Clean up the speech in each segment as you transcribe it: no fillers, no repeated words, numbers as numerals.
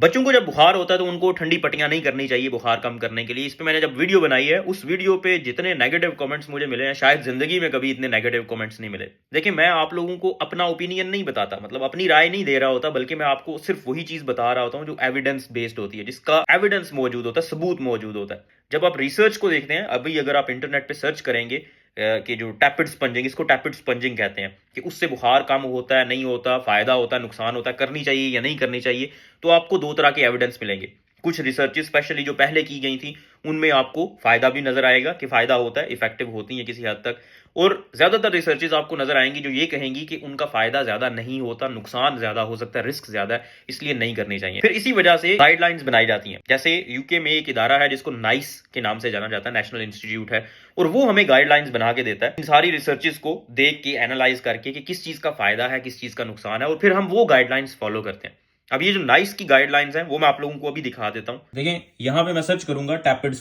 बच्चों को जब बुखार होता है तो उनको ठंडी पट्टियाँ नहीं करनी चाहिए बुखार कम करने के लिए। इस पे मैंने जब वीडियो बनाई है, उस वीडियो पे जितने नेगेटिव कमेंट्स मुझे मिले हैं, शायद ज़िंदगी में कभी इतने नेगेटिव कमेंट्स नहीं मिले। देखिए, मैं आप लोगों को अपना ओपिनियन नहीं बताता, मतलब अपनी राय नहीं दे रहा होता, बल्कि मैं आपको सिर्फ़ वही चीज़ बता रहा होता हूँ जो एविडेंस बेस्ड होती है, जिसका एविडेंस मौजूद होता है, सबूत मौजूद होता है। जब आप रिसर्च को देखते हैं, अभी अगर आप इंटरनेट पे सर्च करेंगे कि जो टैपिड स्पंजिंग, इसको टैपिड स्पंजिंग कहते हैं, कि उससे बुखार कम होता है, नहीं होता, फ़ायदा होता है, नुकसान होता है, करनी चाहिए या नहीं करनी चाहिए, तो आपको 2 तरह के एविडेंस मिलेंगे। कुछ रिसर्चेस स्पेशली जो पहले की गई थी, उनमें आपको फ़ायदा भी नज़र आएगा कि फ़ायदा होता है, इफ़ेक्टिव होती हैं किसी हद तक, और ज़्यादातर रिसर्चेस आपको नज़र आएँगी जो ये कहेंगी कि उनका फ़ायदा ज़्यादा नहीं होता, नुकसान ज़्यादा हो सकता है, रिस्क ज़्यादा है, इसलिए नहीं करनी चाहिए। फिर इसी वजह से गाइडलाइंस बनाई जाती हैं। जैसे यूके में एक इदारा है जिसको नाइस के नाम से जाना जाता है, नेशनल इंस्टीट्यूट है, और वो हमें गाइडलाइंस बना के देता है, इन सारी रिसर्चेस को देख के, एनालाइज़ करके कि किस चीज़ का फ़ायदा है, किस चीज़ का नुकसान है, और फिर हम वो गाइडलाइंस फ़ॉलो करते हैं। अब ये जो नाइस की गाइडलाइंस हैं, वो मैं आप लोगों को अभी दिखा देता हूँ। देखें, यहाँ पे मैं सर्च करूंगा टैपिड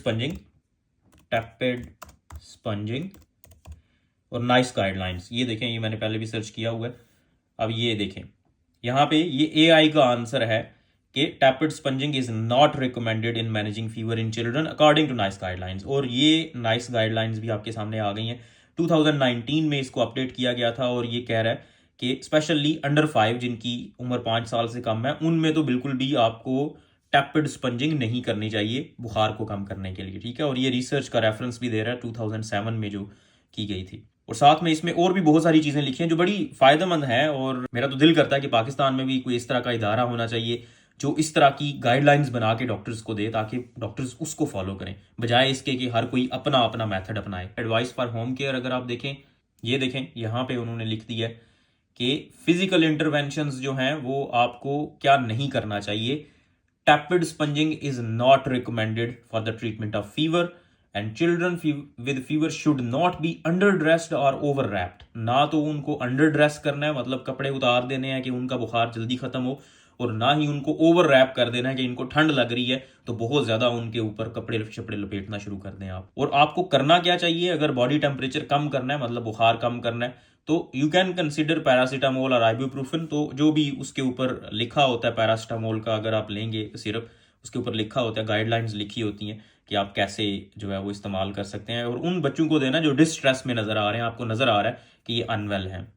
स्पंजिंग और नाइस गाइडलाइंस। ये देखें, ये मैंने पहले भी सर्च किया हुआ है। अब ये देखें, यहाँ पे ये एआई का आंसर है कि tepid sponging is not recommended in managing fever in children according to NICE guidelines. और ये नाइस गाइडलाइंस भी आपके सामने आ गई हैं। 2019 में इसको अपडेट किया गया था, और ये कह रहा है कि स्पेशली अंडर 5 जिनकी उम्र 5 साल से कम है, उनमें तो बिल्कुल भी आपको टैपिड स्पंजिंग नहीं करनी चाहिए बुखार को कम करने के लिए, ठीक है। और ये रिसर्च का रेफरेंस भी दे रहा है 2007 में जो की गई थी। और साथ में इसमें और भी बहुत सारी चीज़ें लिखी हैं जो बड़ी फ़ायदेमंद हैं, और मेरा तो दिल करता है कि पाकिस्तान में भी कोई इस तरह का इदारा होना चाहिए जो इस तरह की गाइडलाइंस बना के डॉक्टर्स को दे, ताकि डॉक्टर्स उसको फॉलो करें, बजाय इसके कि हर कोई अपना अपना मेथड अपनाए। एडवाइस फॉर होम केयर अगर आप देखें, ये देखें, यहाँ पे उन्होंने लिख दिया है कि फिजिकल इंटरवेंशंस जो हैं वो आपको क्या नहीं करना चाहिए। टैपिड sponging is not recommended for the treatment of fever, and children with fever should not be under dressed और ओवर रैप्ड। ना तो उनको अंडर ड्रेस करना है, मतलब कपड़े उतार देने हैं कि उनका बुखार जल्दी खत्म हो, और ना ही उनको ओवर रैप कर देना है कि इनको ठंड लग रही है तो बहुत ज्यादा उनके ऊपर कपड़े शपड़े लपेटना शुरू कर दें आप। और आपको करना क्या चाहिए, अगर बॉडी टेम्परेचर कम करना है, मतलब बुखार कम करना है, तो यू कैन कंसिडर पैरासीटामोल और आइबुप्रोफेन। तो जो भी उसके ऊपर लिखा होता है, पैरासीटामोल का अगर आप लेंगे सिरप, उसके ऊपर लिखा होता है, गाइडलाइंस लिखी होती हैं कि आप कैसे जो है वो इस्तेमाल कर सकते हैं। और उन बच्चों को देना जो डिस्ट्रेस में नज़र आ रहे हैं, आपको नज़र आ रहा है कि ये अनवेल हैं।